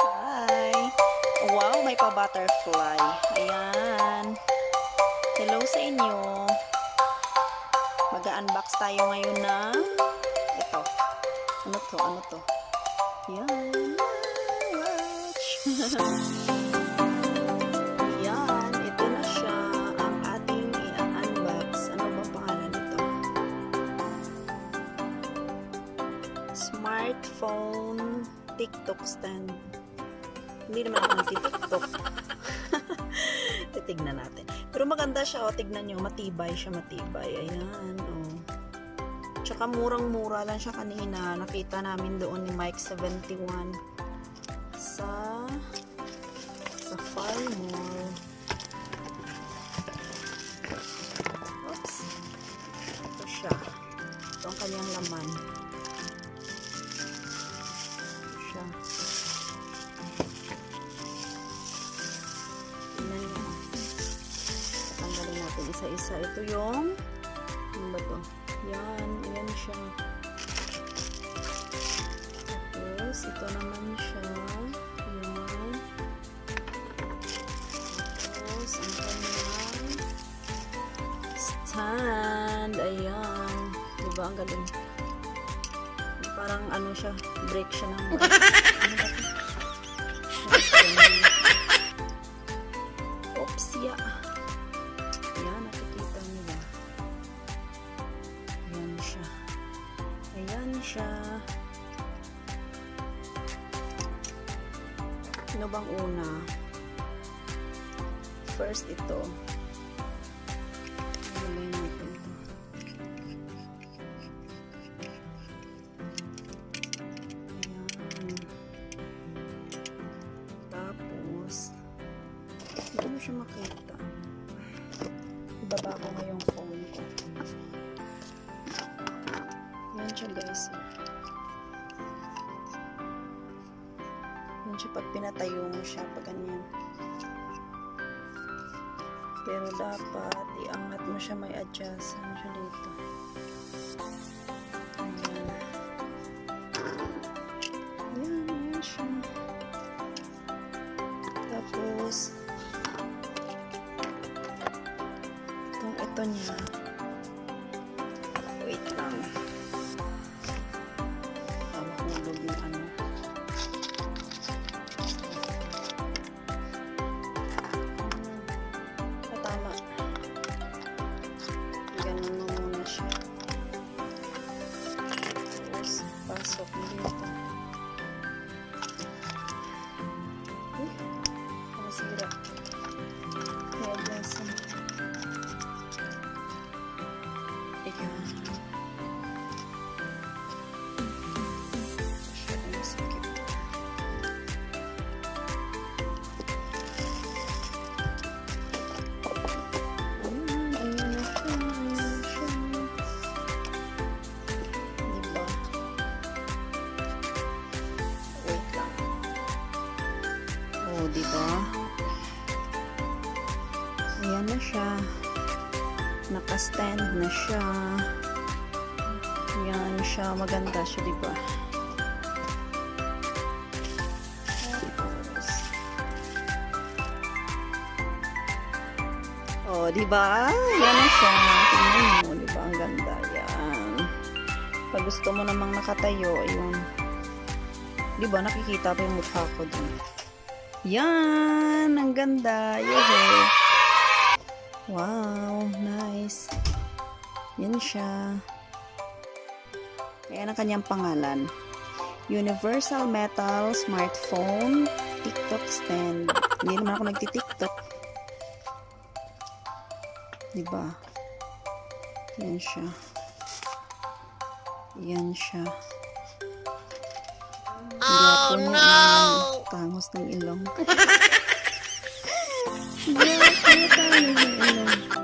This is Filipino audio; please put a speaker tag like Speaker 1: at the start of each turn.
Speaker 1: Hi! Wow, may pa-butterfly. Ayan. Hello sa inyo. Mag-unbox tayo ngayon na ito. Ano to? Ano to? Ayan. Watch! Ayan. Ito na siya. Ang ating i-unbox. Ano ba pangalan nito? Smartphone TikTok stand. Hindi naman ako nagti-TikTok. Titignan natin. Pero maganda siya, oh. Tignan nyo. Matibay siya, matibay. Ayan, oh. Tsaka murang-mura lang siya kanina. Nakita namin doon ni Mike 71 sa Frial Mall. Oops. Ito siya. Ito ang kanyang laman. Ito siya. Isa-isa. Ito yung ano ba to? Yan. Ayan siya. Tapos, ito naman siya. Ayan. Tapos, ang kanyang stand. Ayan. Diba? Ang galing. Parang ano siya. Break siya ng ano ba to? Oops, yeah. Ayan, nakikita nyo ba? Ayan siya. Ayan siya. Ano bang una? First ito. Ilagay natin ito. Ayan. Tapos, hindi mo siya makita. Ibaba ko nga yung phone ko. Yan siya, guys. Yan siya pag pinatayo mo siya pag ganyan. Pero dapat iangat mo siya, may adjust. Ano siya dito? Ayan. Ayan, ayan siya. Tapos ito niya. Wait lang. Mahulog yung ano. Tama. Ganun mo muna siya. Tapos, pasok mo dito. Masira. Kaya adjust mo. Diba? Ayan na siya. Naka-stand na siya. Ayan siya. Maganda siya, diba? Oh, diba? Ayan na siya. Tingnan mo, diba? Ang ganda. Ayan. Pag gusto mo namang nakatayo, ayun. Diba? Nakikita pa yung mukha ko dun. Yan! Ang ganda! Yehey! Wow! Nice! Yan siya. Ayan ang kanyang pangalan. Universal Metal Smartphone TikTok Stand. Hindi naman ako nagti-TikTok. Diba? Yan siya. Yan siya. Oh no! Tangos ng ilong. Tangos ng ilong.